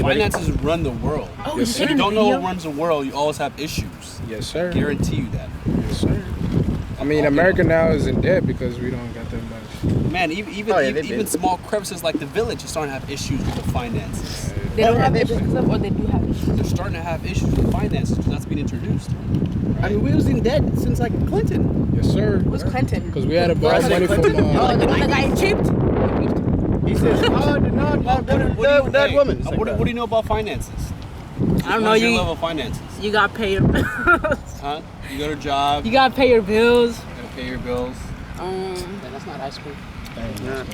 Finances run the world. Oh, If you don't know what runs the world, you always have issues. Yes, sir. Guarantee you that. Yes, sir. I mean, America now is in debt because we don't got that much. Man, even small crevices like the village are starting to have issues with the finances. They don't have issues, or they do have issues. They're starting to have issues with finances because that's being introduced. Right? I mean, we was in debt since like Clinton. Yes, sir. Who's Clinton? Because we had to borrow money from. The one the guy chipped. He says, "Oh, did not that woman." What do you know about finances? I don't know. Your level of finances. You gotta pay your. Huh? You go to a job. You gotta pay your bills. You gotta pay your bills. That's not ice cream.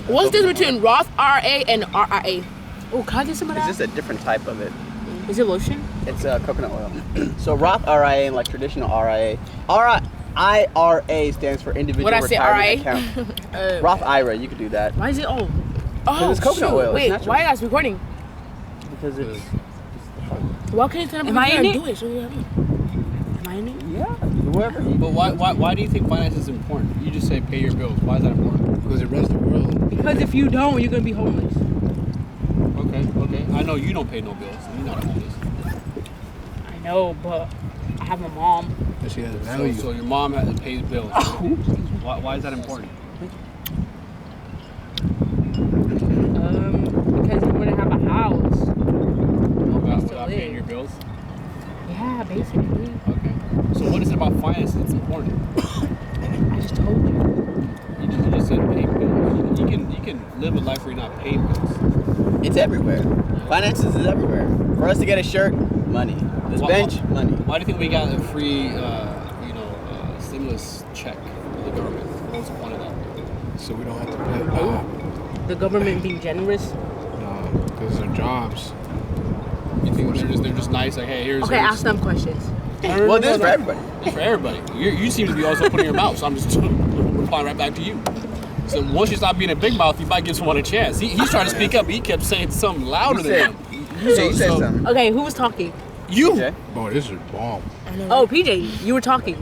What's the difference between Roth IRA and RIA? Oh, can I get some of that? It's just a different type of it. Is it lotion? It's coconut oil. So Roth RIA and like traditional RIA. IRA stands for individual What I say, retirement RIA? account. Roth IRA, you could do that. Why is it oh? Oh, it's coconut shoot. oil, it's Wait, natural. why are you guys recording? Because it's Why can't you turn up Am I in and it? do it? So you know what I mean? Am I in it? yeah, whoever. But why do you think finance is important? You just say pay your bills. Why is that important? Because it runs the world. Because if you don't, you're gonna be homeless. Okay. I know you don't pay no bills. You're not homeless. I know, but I have a mom. And she has value. So your mom pays bills. Why is that important? Because you wouldn't have a house. Without paying your bills? Yeah, basically. Okay. So what is it about finances that's important? I just told you. You just said pay bills. You can live a life where you're not paying bills. It's everywhere. Finances is everywhere. For us to get a shirt, money. This bench, money. Why do you think we got a free, stimulus check from the government? What's the point of that? So we don't have to pay. The government being generous. No, because they're jobs. You think they're just nice? Like, hey, here's. Okay, ask them questions. Well, this is for everybody. It's for everybody. You seem to be also putting your mouth, so I'm just replying right back to you. So once you stop being a big mouth, you might give someone a chance. He's trying to speak up. He kept saying something louder than him. You said something. Okay, who was talking? You. Okay. Bro, this is bomb. Oh, PJ, you were talking.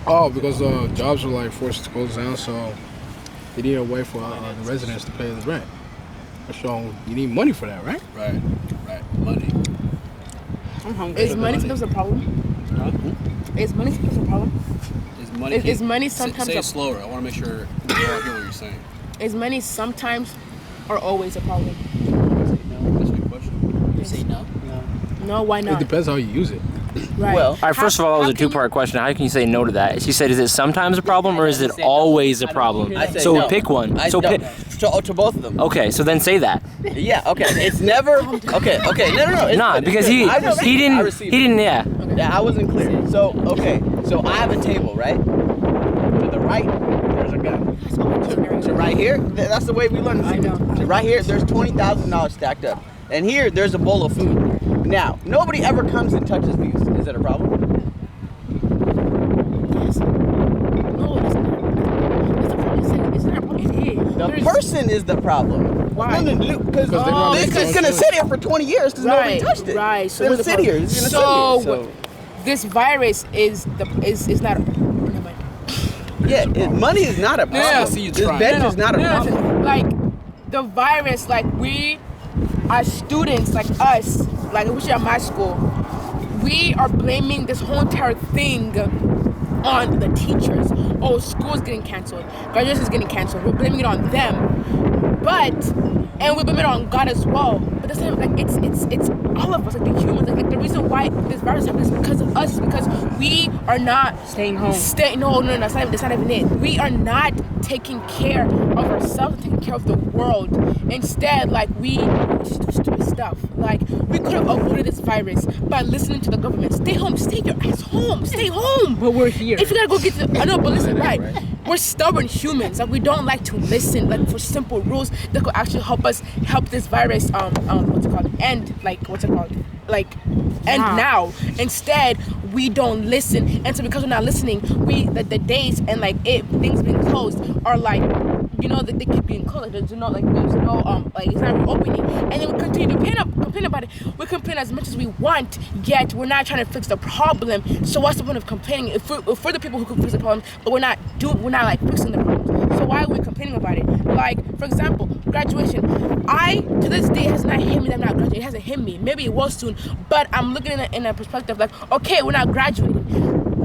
Oh, because jobs were like forced to close down, so they need a way for the residents to pay the rent. So you need money for that, right? Right. Money. I'm hungry. Is money sometimes a problem? Huh? Is money sometimes a problem? Is money sometimes say a it slower. I want to make sure we all hear what you're saying. Is money sometimes or always a problem? That's a good question. You say no? No, why It not? depends how you use it. Right. Well, All right, first of all, that was a two-part question. How can you say no to that? She said, is it sometimes a problem or is it always a problem? I say So no. pick one. I So don't. pick. To both of them. Okay, so then say that. Yeah. Okay. It's never. Okay. No. It's Nah, good, because it's he good. I received he it. I didn't received he it. didn't yeah. Yeah, I wasn't clear. So okay. So I have a table, right? To the right, there's a gun. To right here, that's the way we learn. I know. To right here, there's $20,000 stacked up, and here there's a bowl of food. Now, nobody ever comes and touches these. Is it a problem? Yes. No, it's not. It's not a problem. It is. The person is the problem. Why? Because they're gonna this make is their gonna own sit here for 20 years because nobody touched it. Right. So It's what's gonna the sit here. problem? It's gonna sit here. So This virus is not a. Never mind. yeah, money is not a problem. Yeah, I see you This trying. bench is not a No, problem. like the virus, like we as students, like us, like especially at my school, we are blaming this whole entire thing on the teachers. Oh, school's getting canceled, graduation is getting canceled. We're blaming it on them, and we blame it on God as well. But that's not, like it's all of us, like the humans. Like the reason why this virus happens is because of us, because we are not Staying home. No, that's not even it. We are not taking care of ourselves and taking care of the world. Instead, like we just do stupid stuff. Like we could have avoided this virus by listening to the government. Stay home. Stay your ass home. Stay home. But we're here. If you gotta go get I know, but listen, right. We're stubborn humans. Like we don't like to listen, like for simple rules that could actually help this virus what's it called? End now. Instead, we don't listen. And so because we're not listening, the days and things being closed are like you know, they keep being closed. Like, there's no like it's not opening, and then we continue to complain about it. We complain as much as we want, yet we're not trying to fix the problem. So what's the point of complaining if we're the people who can fix the problem, but we're not like fixing the problem? So why are we complaining about it? Like, for example, graduation. To this day, it has not hit me that I'm not graduating. It hasn't hit me. Maybe it will soon, but I'm looking at it in a perspective like, okay, we're not graduating.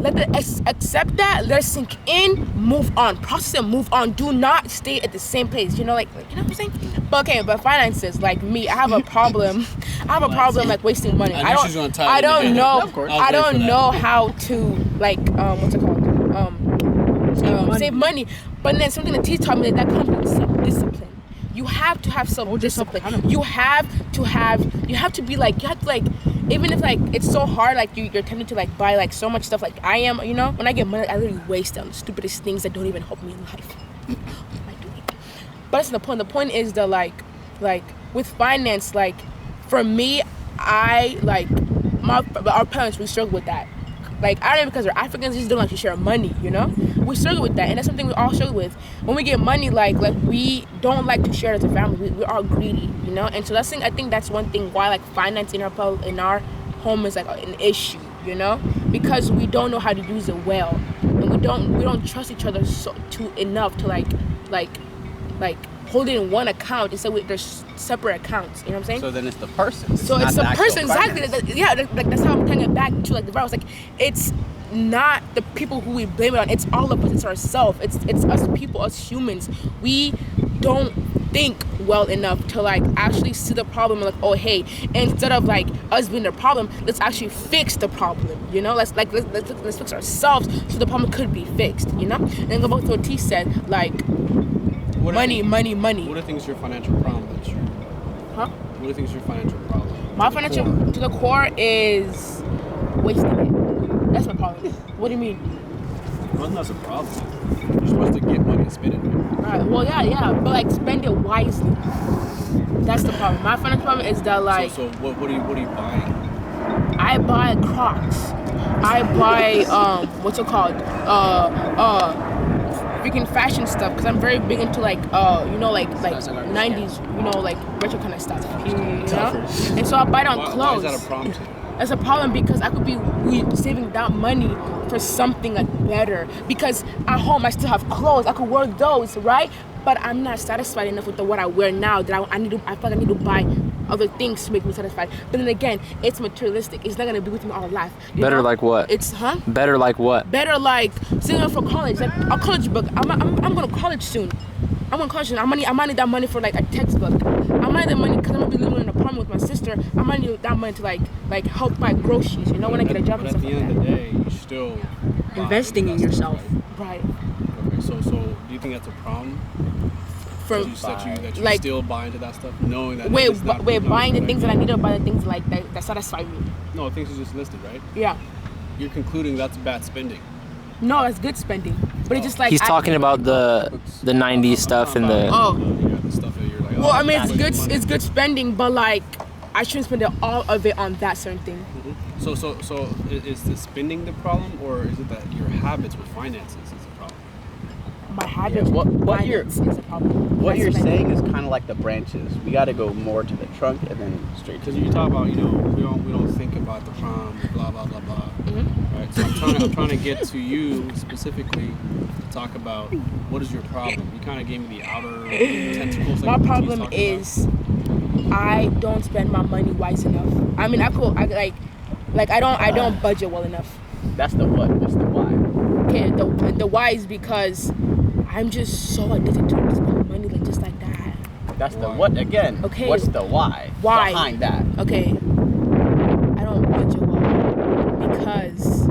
Let us accept that. Let it sink in. Move on. Process it. Move on. Do not stay at the same place. You know, like you know what I'm saying? But okay, but finances, like me, I have a problem. Like wasting money. I don't know how to like what's it called? Save money. But then something that teacher taught me that comes with self-discipline. You have to have self-discipline. You have to be like, even if like it's so hard, like you're tempted to like buy like so much stuff like I am, you know, when I get money, I literally waste on the stupidest things that don't even help me in life. What am I doing? But that's the point. The point is that like with finance, like for me, our parents, we struggle with that. Like, I don't know, because we're Africans, just don't like to share money, you know? We struggle with that, and that's something we all struggle with. When we get money, like we don't like to share it as a family. We are greedy, you know? And so I think that's one thing why, like, finance in our home is, like, an issue, you know? Because we don't know how to use it well. And we don't trust each other enough to, like hold it in one account instead there's separate accounts. You know what I'm saying? So then it's the person. So it's the person, exactly. That's how I'm taking it back to like the virus. Like, it's not the people who we blame it on. It's all of us. It's ourselves. It's us people, us humans. We don't think well enough to like actually see the problem and like, oh hey, instead of like us being the problem, let's actually fix the problem. You know, let's fix ourselves so the problem could be fixed. You know, and then go back to what T said, like. Money. What do you think is your financial problem? Huh? What do you think is your financial problem? My financial to the core is wasting it. That's my problem. What do you mean? Well, that's a problem. You're supposed to get money and spend it. Right. Well, yeah, but like spend it wisely. That's the problem. My financial problem is that like. So what are you buying? I buy Crocs. I buy what's it called? Freaking fashion stuff, because I'm very big into like like 90s, you know, like retro kind of stuff, you know. And so I buy it on clothes. Why is that a problem to you? That's a problem because I could be saving that money for something like better. Because at home I still have clothes, I could wear those, right? But I'm not satisfied enough with what I wear now that I feel like I need to buy other things to make me satisfied. But then again, it's materialistic. It's not gonna be with me all life. Better know? Like what? Better like what? Better like sitting up for college, like a college book. I'm going to college soon. I might need that money for like a textbook. I might need that money because I'm gonna be living in an apartment with my sister. I might need that money to like help buy groceries. You know, when I get a job and stuff like that. But at the end of the day, you're still investing in yourself. Right. Okay, so do you think that's a problem? That you still buy into that stuff, knowing that buying the things that I need to buy the things like that satisfy me. No, things you just listed, right? Yeah. You're concluding that's bad spending. No, that's good spending. But it's just like he's talking about the 90s stuff and the the stuff that you're like. Well, I mean, it's good spending, but like I shouldn't spend all of it on that certain thing. Mm-hmm. So is the spending the problem, or is it that your habits with finances is the problem? My habits. What you're is a problem. What you're saying is kind of like the branches. We got to go more to the trunk and then straight to because you talk about we don't think about the problem, blah blah blah blah. Mm-hmm. Right. So I'm trying to get to you specifically to talk about what is your problem. You kind of gave me the outer tentacles. My problem is I don't spend my money wise enough. I mean, I don't budget well enough. That's the what? What's the why? Okay, the why is because I'm just so addicted to spending money just like that. That's the what again? Okay. What's the why? Why behind that? Okay. I don't budget well because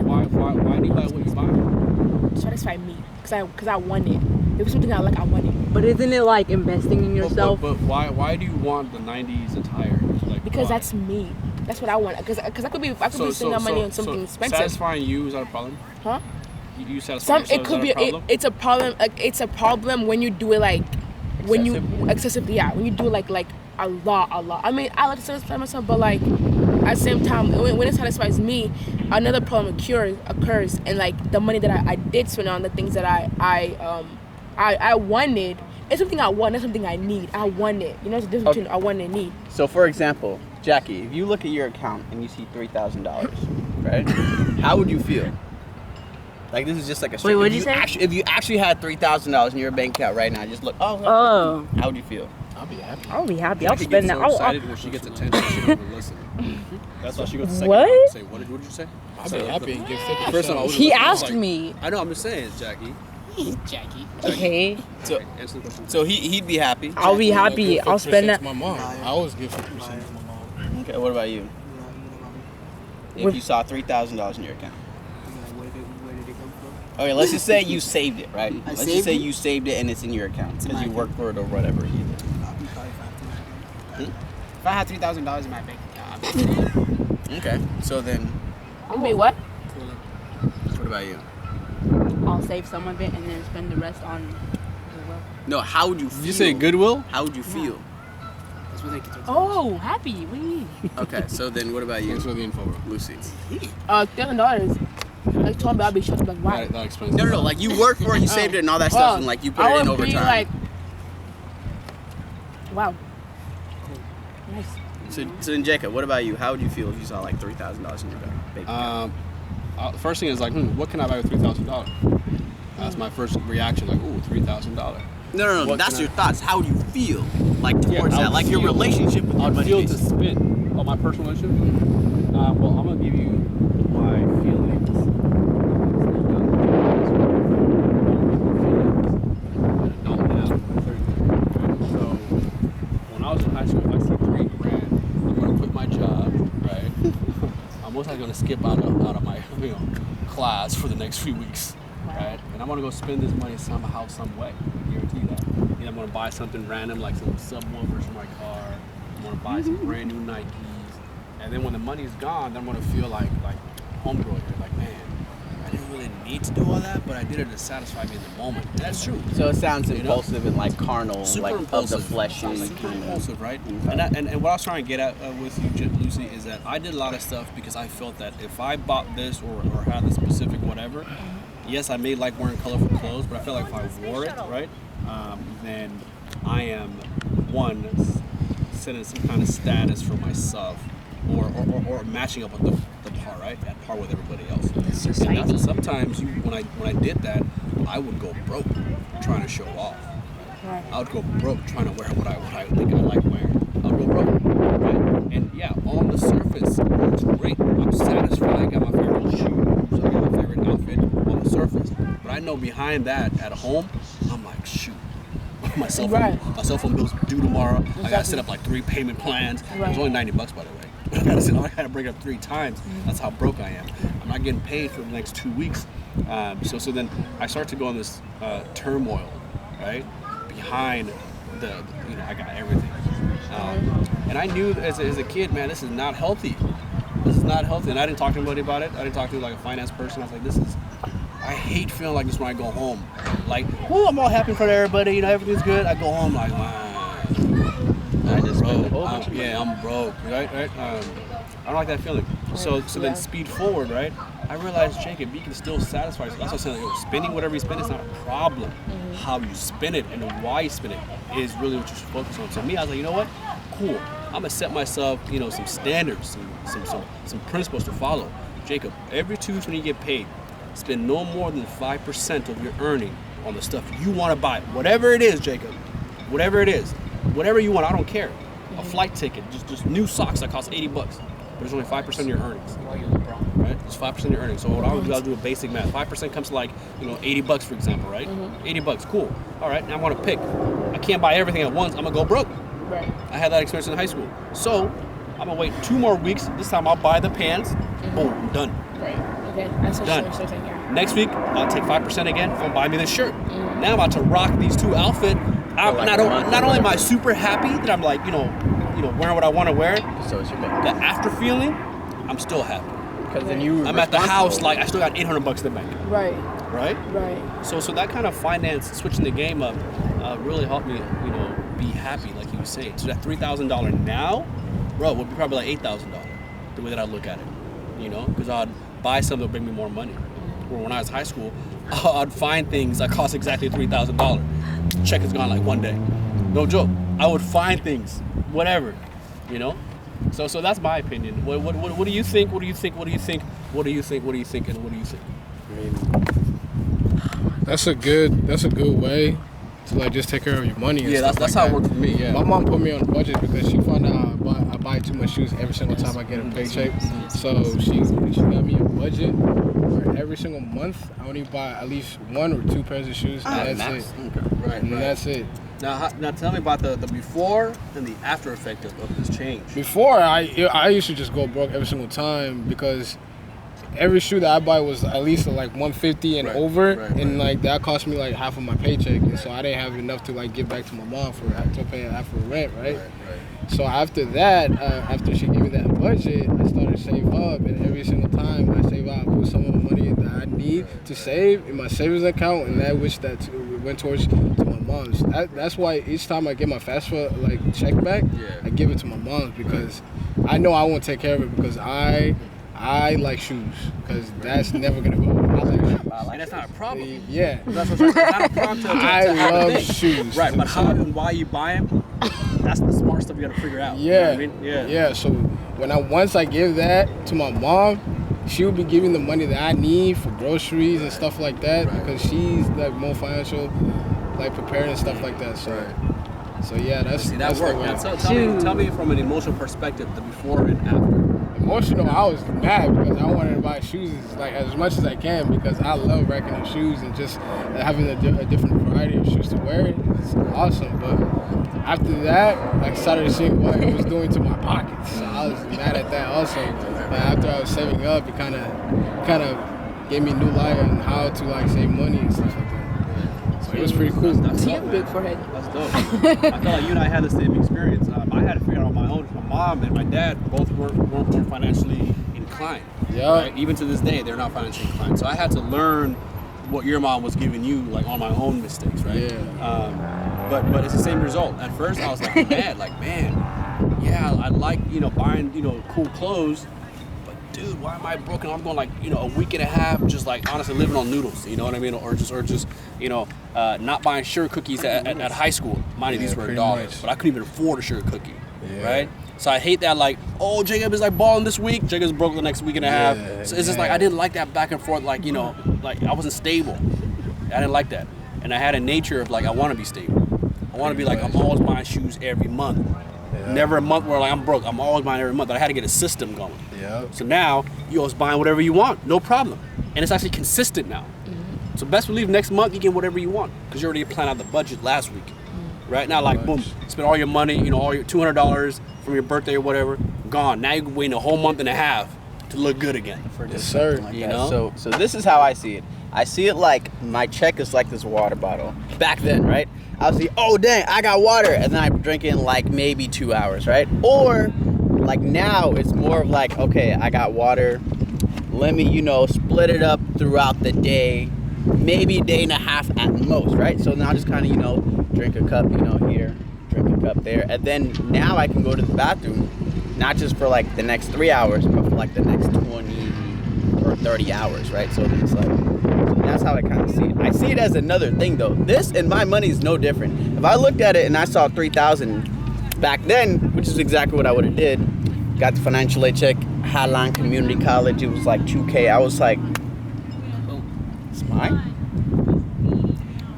why do you buy what you buy? To satisfy me, because I want it. If it's something I like, I want it. But isn't it like investing in yourself? But why do you want the 90s attire? Like, because why? That's me. That's what I want. Because I could be spending that money on something expensive. Satisfying you, is that a problem? Huh? You satisfy yourself, it could be. It's a problem. Like, it's a problem when you do it like when you excessively. Yeah, when you do it like a lot. I mean, I like to satisfy myself, but like at the same time, when it satisfies me, another problem occurs, and like the money that I did spend on the things that I wanted. It's something I want, not something I need. I want it. You know, it's the difference between I want and need. So, for example, Jackie, if you look at your account and you see $3,000, right? How would you feel? Like, this is just like a straight. Wait, what'd you say? If you actually had $3,000 in your bank account right now, just look. Oh. How would you feel? I'll be happy. I'll be happy. I'll Jackie spend gets that. so excited when she gets attention, she don't even listen. That's why she goes to second What? round and say, what did you say? I'll be happy and give 50%. First time I was He like- I was asked like, me. I know, I'm just saying, Jackie. Jackie. Okay. So, Answer the question. so he'd be happy. I'll be happy. I'll spend that. to my mom. I always give 50% to my mom. Okay, what about you? If you saw $3,000 in your account. Okay, let's just say you saved it, right? Let's just say you saved it and it's in your account because you worked for it or whatever. If I had $3,000 in my bank account, I'd be Okay, so then, Wait, what? what about you? I'll save some of it and then spend the rest on the wealth. No, how would you feel? Did you say Goodwill? How would you feel? that's what they could do. Oh, happy. What do you mean? Okay, so then what about you, Thanks for the info, bro. Lucy? $1,000. Like told me, I'll be shocked. Like, why? That explains No, it. no, no, like you worked for it, you saved it and all that stuff, and like you put I it in would over be time. like, wow. Nice. So then, Jacob, what about you? How would you feel if you saw like $3,000 in your bank account? The first thing is like, what can I buy with $3,000? That's my first reaction, like, ooh, $3,000. No, what that's can your thoughts. How would you feel like towards I'd that? Like your feel- relationship with your I'd money. feel to basically. spend on my personal relationship. Well, I'm gonna give you my feelings. So when I was in high school, if I see $3,000, I'm gonna quit my job, right? I'm most likely gonna skip out of my class for the next few weeks, right? And I'm gonna go spend this money somehow, some way. I guarantee that. Either I'm gonna buy something random like some subwoofers for my car. I'm gonna buy some brand new Nikes, and then when the money's gone, then I'm gonna feel like homegirl here, like, man, I didn't really need to do all that, but I did it to satisfy me in the moment. And that's true. So it sounds You know? impulsive and like carnal, Super like impulsive. of the fleshy Super kind of. impulsive, right? Okay. And what I was trying to get at with you, Lucy, is that I did a lot of stuff because I felt that if I bought this or had this specific whatever, yes, I may like wearing colorful clothes, but I feel like if I wore it, right, then I am, one, setting some kind of status for myself or matching up with the par, right? At par with everybody else. And that's, sometimes when I did that, I would go broke trying to show off. Right. I would go broke trying to wear what I think I like wearing. I would go broke. Right? And yeah, on the surface, it's great. I'm satisfied. I got my favorite shoes. I got my favorite outfit on the surface. But I know behind that, at home, I'm like, shoot. My cell phone bill's due tomorrow. I gotta set up like 3 payment plans. It was only $90, by the way. I gotta bring it up 3 times. That's how broke I am. I'm not getting paid for the next 2 weeks. So then I start to go on this turmoil, right? Behind I got everything. And I knew as a kid, man, this is not healthy. This is not healthy. And I didn't talk to anybody about it. I didn't talk to like a finance person. I was like, I hate feeling like this when I go home. Like, I'm all happy in front of everybody, everything's good. I go home like, I just spent a whole broke. bunch of money. I'm broke, right? I don't like that feeling. So then speed forward, right? I realized, Jacob, you can still satisfy yourself. That's what I'm saying. Spending whatever you spend is not a problem. How you spend it and why you spend it is really what you should focus on. So me, I was like, you know what? Cool. I'm gonna set myself, some standards, some principles to follow. Jacob, every 2 weeks when you get paid, spend no more than 5% of your earning on the stuff you want to buy. Whatever it is, Jacob. Whatever it is. Whatever you want, I don't care. A flight ticket, just new socks that cost $80. But it's only 5% of your earnings. Right? It's 5% of your earnings. So what I'll do, I'll do a basic math. 5% comes to like, $80 for example, right? $80, cool. All right, now I want to pick. I can't buy everything at once. I'm gonna go broke. Right. I had that experience in high school. So I'm gonna wait 2 more weeks. This time I'll buy the pants. Boom, done. Right. Okay. That's Done. so take care. Next week, I'll take 5% again. I'll buy me this shirt. Now I'm about to rock these 2 outfits. Not only am I super happy that I'm like, wearing what I want to wear, So it's your the bank. after feeling, I'm still happy. Because then you. I'm at the house like I still got $800 in the bank, Right. right? Right. So that kind of finance, switching the game up, really helped me, be happy, like you were saying. So that $3,000 now, bro, would be probably like $8,000. the way that I look at it, you know, because I'd buy something that would bring me more money. Or when I was in high school, I'd find things that cost exactly $3,000. Check is gone like one day. No joke. I would find things, whatever, you know. So that's my opinion. What do you think? What do you think? What do you think? What do you think? What do you think? And what do you think? I mean, that's a good way to like just take care of your money. And Yeah, stuff that's like how it that. worked for me. Yeah. My mom put me on a budget because she found out I buy too much shoes every single time I get a paycheck. So she got me a budget where every single month I only buy at least 1 or 2 pairs of shoes, and that's it. Right. And that's it. Now tell me about the before and the after effect of this change. Before I used to just go broke every single time because every shoe that I buy was at least like $150 and over, and like that cost me like half of my paycheck, and so I didn't have enough to like give back to my mom to pay half of rent, right? So after that, after she gave me that budget, I started to save up, and every single time I save up, I put some of the money that I need to save in my savings account, and that went towards to my mom's. That's why each time I get my FAFSA like check back, I give it to my mom's because I know I won't take care of it because I like shoes because that's never gonna go. I like shoes. And that's not a problem. Yeah. That's not a problem to I have a love thing. shoes. Right, but how and why you buy them, that's the smart stuff you gotta figure out. You know Yeah. what I mean? Yeah. So once I give that to my mom, she will be giving the money that I need for groceries and stuff like that because she's like more financial, like prepared and stuff like that. So yeah, that's See, that that's the worked. way. Now, tell me from an emotional perspective, the before and after. Emotional, I was mad because I wanted to buy shoes like as much as I can because I love racking up shoes and just having a different variety of shoes to wear. It's awesome, but after that, I started seeing what it was doing to my pockets. So I was mad at that also. And after I was saving up, it kind of gave me new light on how to like save money and stuff like that. So it was pretty cool. That's You dope, have a man. big forehead. That's dope. I feel like you and I had the same experience. I had to figure it out on my own. My mom and my dad both weren't financially inclined. Yeah. Right? Even to this day, they're not financially inclined. So I had to learn what your mom was giving you, like on my own mistakes, right? Yeah. But it's the same result. At first, I was like mad, yeah, I like buying cool clothes. Dude, why am I broken? I'm going like, a week and a half just like honestly living on noodles, you know what I mean? Or just not buying sugar cookies at high school. Mind you, these were pretty $1, much. but I couldn't even afford a sugar cookie, Yeah. right? So I hate that like, oh, Jacob is like balling this week, Jacob's broke the next week and a half. Yeah, So it's just like, I didn't like that back and forth, like I wasn't stable. I didn't like that. And I had a nature of like, I want to be stable. I want to be like, I'm always buying shoes every month. Yeah. Never a month where like I'm broke. I'm always buying every month. But I had to get a system going. Yeah. So now you always buying whatever you want, no problem, and it's actually consistent now. So best believe next month you get whatever you want because you already planned out the budget last week. Right now, like boom, spend all your money, all your $200 from your birthday or whatever, gone. Now you're waiting a whole month and a half to look good again. Yes, sir. Like You that. know? So this is how I see it. I see it like my check is like this water bottle. Back then, right? I'll see, oh dang, I got water, and then I'm drinking like maybe 2 hours, right? Or like now it's more of like, okay, I got water. Let me, split it up throughout the day, maybe a day and a half at most, right? So now just kind of, drink a cup, here, drink a cup there, and then now I can go to the bathroom, not just for like the next 3 hours, but for like the next 20 or 30 hours, right? So it's like, that's how I kind of see it. I see it as another thing though. This and my money is no different. If I looked at it and I saw 3,000 back then, which is exactly what I would have did, got the financial aid check, Highline Community College, it was like $2K. I was like, oh, it's mine?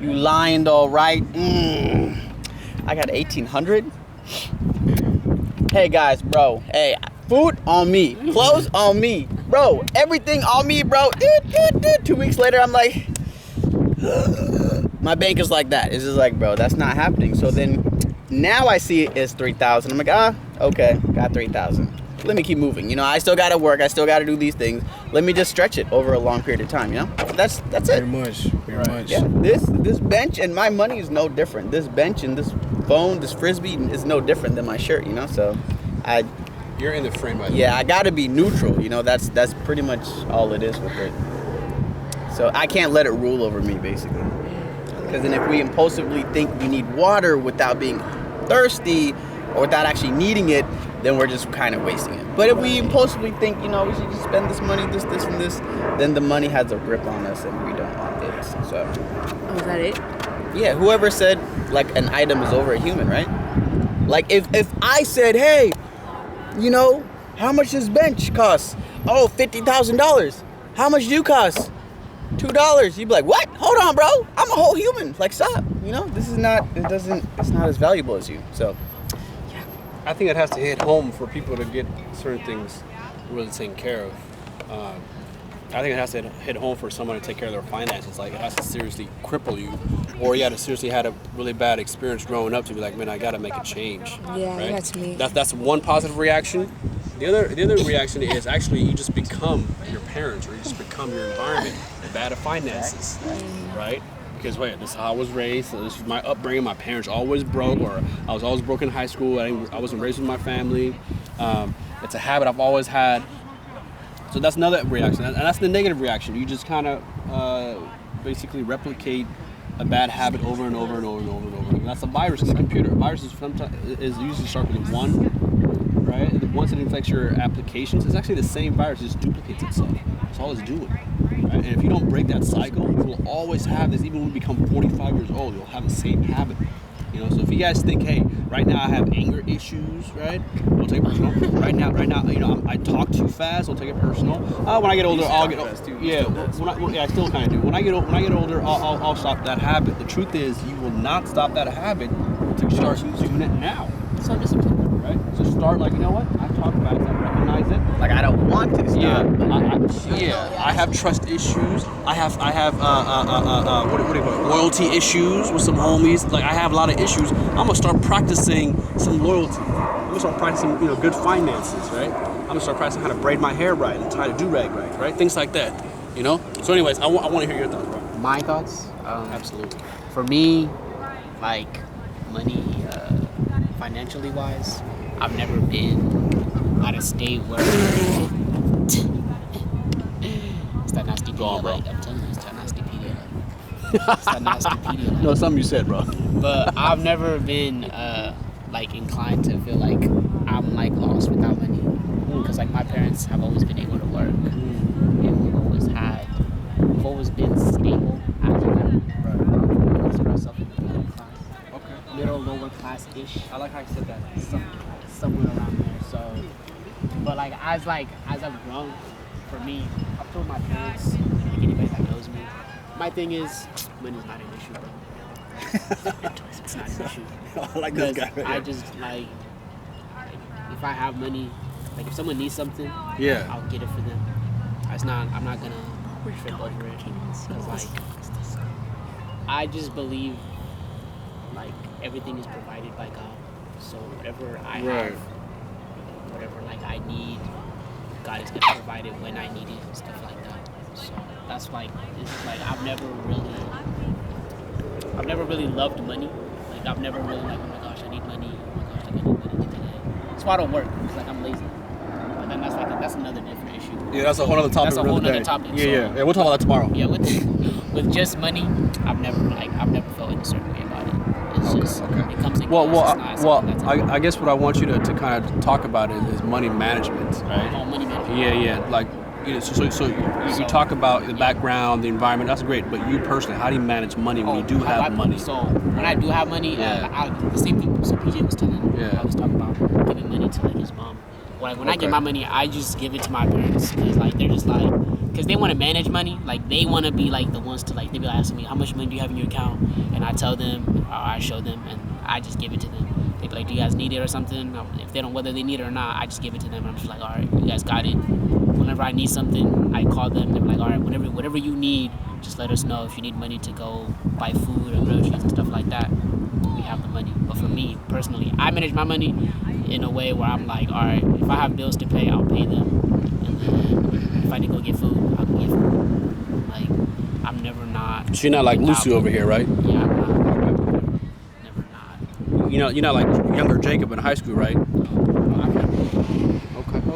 You lying all right? I got 1,800. Hey guys, bro. Hey, food on me, clothes on me, bro. Everything on me, bro. 2 weeks later, I'm like, my bank is like that. It's just like, bro, that's not happening. So then, now I see it as 3,000. I'm like, okay, got 3,000. Let me keep moving. I still gotta work. I still gotta do these things. Let me just stretch it over a long period of time. That's it. Pretty much. Yeah, this bench and my money is no different. This bench and this phone, this frisbee is no different than my shirt. So, You're in the frame by I gotta be neutral. That's pretty much all it is with it. So I can't let it rule over me, basically. Because then if we impulsively think we need water without being thirsty or without actually needing it, then we're just kind of wasting it. But if we impulsively think, we should just spend this money, this, and this, then the money has a grip on us and we don't want it. So. Oh, is that it? Yeah, whoever said like an item is over a human, right? Like if I said, hey, how much does bench cost? Oh, $50,000. How much do you cost? $2. You'd be like, what? Hold on, bro. I'm a whole human. Like, stop. It's not as valuable as you. So I think it has to hit home for people to get certain things really taken care of. I think it has to hit home for someone to take care of their finances. Like, it has to seriously cripple you, or you had to seriously had a really bad experience growing up to be like, man, I got to make a change. Yeah, right? that's me. That's one positive reaction. The other reaction is actually you just become your parents, or you just become your environment. Bad at finances, right? Because wait, this is how I was raised. So this was my upbringing. My parents always broke, or I was always broke in high school. I wasn't raised with my family. It's a habit I've always had. So that's another reaction, and that's the negative reaction. You just kind of basically replicate a bad habit over and over and over and over and over. And that's a virus in the computer. A virus is usually start with 1, right? And once it infects your applications, it's actually the same virus. It just duplicates itself. That's all it's doing. Right? And if you don't break that cycle, you will always have this. Even when you become 45 years old, you'll have the same habit. So if you guys think, hey, right now I have anger issues, right? Don't take it personal. Right now, I talk too fast. Don't take it personal. When I get older, I'll get I still kind of do. When I get older, I'll stop that habit. The truth is, you will not stop that habit until you start doing it now. So discipline, right? So start like, you know what? I talk about it. I recognize it. like I don't want to stop. I have trust issues. I have what do you call it? Loyalty issues with some homies. Like, I have a lot of issues. I'm gonna start practicing some loyalty. I'm gonna start practicing, good finances, right? I'm gonna start practicing how to braid my hair right and tie the do-rag right? Things like that, So anyways, I want to hear your thoughts, bro. My thoughts? Absolutely. For me, like money, financially wise, I've never been at a state where it's that nasty Go on, bro. I'm telling you, it's that nasty It's that nasty No, something you said, bro. But I've never been inclined to feel like I'm lost without money, because my parents have always been able to work, and we've always been stable as a family. We consider ourselves in the middle class. Okay. Middle, lower class-ish. I like how you said that. Somewhere around there. So, but as I've grown, for me, I've told my parents, anybody that knows me, my thing is, money's not an issue, bro. It's not an issue. I like this guy right I here. just if I have money, if someone needs something, I'll get it for them. I'm not gonna trip over it, because I just believe everything is provided by God. So whatever I have, whatever I need, God is gonna provide it when I need it and stuff like that. So that's I've never really loved money. I've never really oh my gosh, I need money. Oh my gosh, I need money today. That's why I don't work, because I'm lazy. But then that's another different issue. Yeah, that's a whole other topic. That's a whole other topic. Yeah, we'll talk about that tomorrow. Yeah, with just money, I've never felt in a certain way about it. It's just it comes and goes. I guess what I want you to kind of talk about is money management, right? Oh, money management. Yeah. So you talk about the background, the environment. That's great. But you personally, how do you manage money when you do have money? So when I do have money, the same thing. So PJ was telling me. I was talking about giving money to his mom. When I get my money, I just give it to my parents, because they're just because they want to manage money. They want to be the ones to they be asking me, how much money do you have in your account, and I tell them, or I show them, and I just give it to them. They be like, do you guys need it or something? If they don't, whether they need it or not, I just give it to them. I'm just all right, you guys got it. Whenever I need something, I call them. They're all right, whatever you need, just let us know. If you need money to go buy food or groceries and stuff like that, we have the money. But for me personally, I manage my money in a way where I'm all right, if I have bills to pay, I'll pay them. And then if I need to go get food, I'll go get food. I'm never not. So you're not like Lucy over here, right? Yeah, I'm not. Never not. You're not like younger Jacob in high school, right?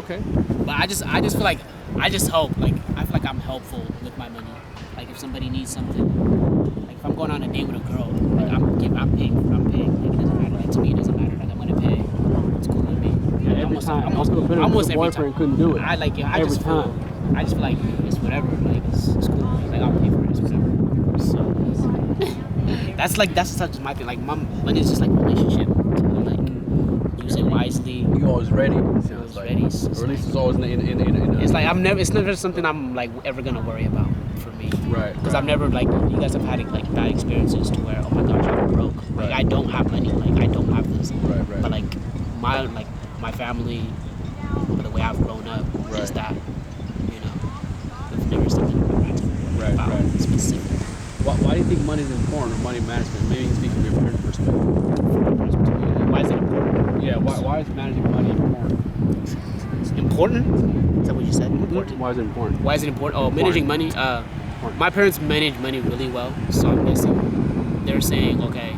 Okay. But I just feel I just help. I feel like I'm helpful with my money. If somebody needs something, if I'm going on a date with a girl, I'm paying. It doesn't matter. To me, it doesn't matter. I'm gonna pay. It's cool with me. almost your every boyfriend time. couldn't do it. I like I every just time. feel, I just feel like it's whatever. Like it's cool. Like I'll pay for it. It's whatever. So that's such my thing. Like money is just like a relationship. Like use it wisely. You always ready. Always ready. It's Or at least like, it's always in it's like it's never something I'm like ever gonna worry about for me. Right. Because I've never like you guys have had like bad experiences to where oh my gosh I'm broke. Like I don't have money. Like I don't have this. Right. But like my family, the way I've grown up is that there's never something about specific. Why do you think money is important or money management? Maybe you can speak from your parents' perspective. Why is it important? Yeah. Why is managing money important? Important? Is that what you said? Important. Why is it important? Why is it important? Oh, managing money. My parents manage money really well, so I'm guessing they're saying, okay,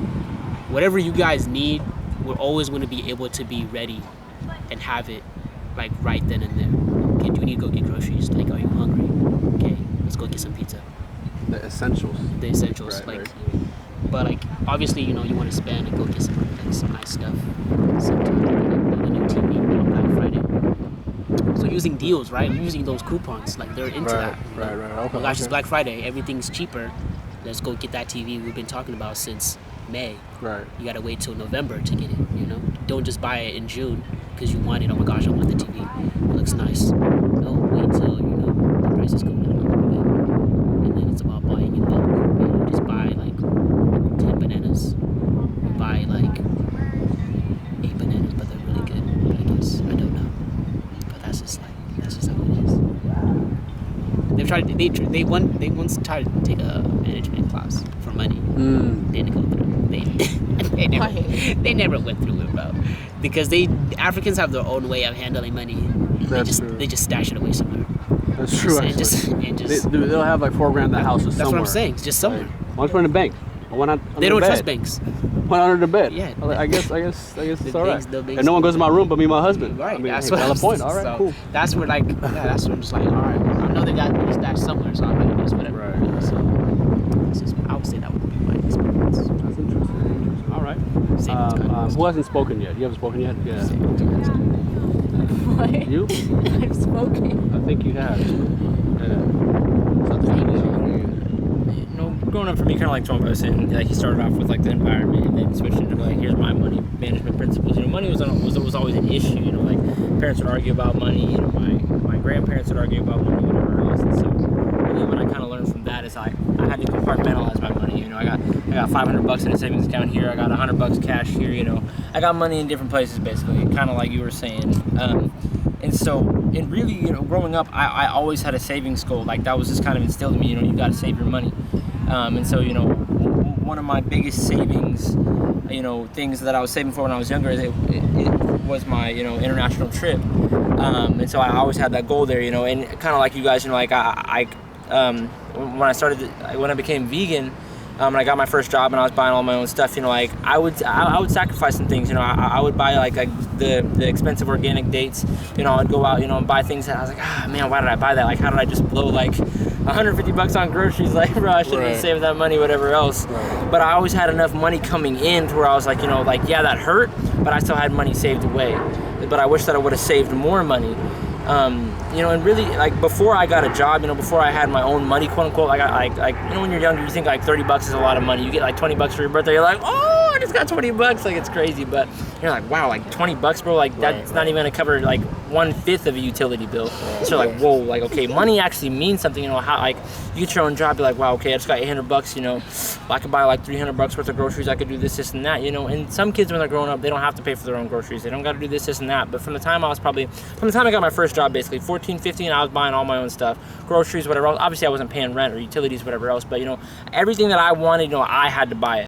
whatever you guys need, we're always going to be able to be ready and have it like right then and there. Okay, do you need to go get groceries? Like, are you hungry? Okay, let's go get some pizza. The essentials. The essentials, but like obviously you want to spend and go get some nice stuff. Sometimes like a new TV on Black Friday. So using deals, right? Using those coupons, like they're into that. Right. Oh my gosh, it's Black Friday. Everything's cheaper. Let's go get that TV we've been talking about since May. Right. You gotta wait till November to get it. Don't just buy it in June because you want it. Oh my gosh, I want the TV. It looks nice. No, wait till the prices go down a little bit. And then it's about buying in bulk. Just buy like 10 bananas. You buy like 8 bananas, but they're really good. I guess I don't know. But that's just how it is. They've tried. They once tried to take a management class for money. They didn't go through. They never went through it, bro. Because Africans have their own way of handling money. They just stash it away somewhere. That's true. They'll have like $4,000 in the house or somewhere. That's what I'm saying. It's just somewhere. Why don't you put it in the bank? Why not? They don't trust banks. Why not under the bed? Yeah. I guess it's all right. The banks, and no one goes to my room but me and my husband. Right. I mean, that's hey, what valid point. All right. So Cool. that's where that's what I'm just like. All right. I know they got money stashed somewhere, so I'm gonna do whatever. Right. So I would say that would be my experience. That's interesting. All right. Who hasn't spoken yet? You haven't spoken yet? Yeah. What? You? I've spoken. I think you have. Growing up for me, kind of like Trump was saying, like he started off with like the environment and then switched into like here's my money management principles. Money was always an issue. Like parents would argue about money. My grandparents would argue about money, whatever else. And so really, what I kind of learned from that is I had to compartmentalize my money. I got $500 in a savings account here. I got $100 cash here. I got money in different places basically, kind of like you were saying. And so, and really, growing up, I always had a savings goal. Like that was just kind of instilled in me. You got to save your money. And so, one of my biggest savings, things that I was saving for when I was younger, it was my, international trip. And so I always had that goal there, and kind of like you guys, when I became vegan, and I got my first job and I was buying all my own stuff, I would sacrifice some things, I would buy like the expensive organic dates, I'd go out, and buy things that I was like, man, why did I buy that? Like, how did I just blow like $150 on groceries? Like, bro, I should have saved that money, whatever else. Right. But I always had enough money coming in to where I was like, yeah, that hurt, but I still had money saved away. But I wish that I would have saved more money. And really, like, before I got a job, before I had my own money, quote unquote, when you're younger, you think like $30 is a lot of money. You get like $20 for your birthday, you're like, oh, I just got $20, like it's crazy. But you're like, wow, like $20, bro, like that's not even gonna cover like 1/5 of a utility bill. So like, whoa, like okay, money actually means something. How like you get your own job, you're like, wow, okay, I just got $800. I could buy like $300 worth of groceries. I could do this, and that. And some kids when they're growing up, they don't have to pay for their own groceries. They don't got to do this, and that. But from the time I got my first job, basically 14, 15, I was buying all my own stuff, groceries, whatever else. Obviously, I wasn't paying rent or utilities, whatever else. But everything that I wanted, I had to buy it.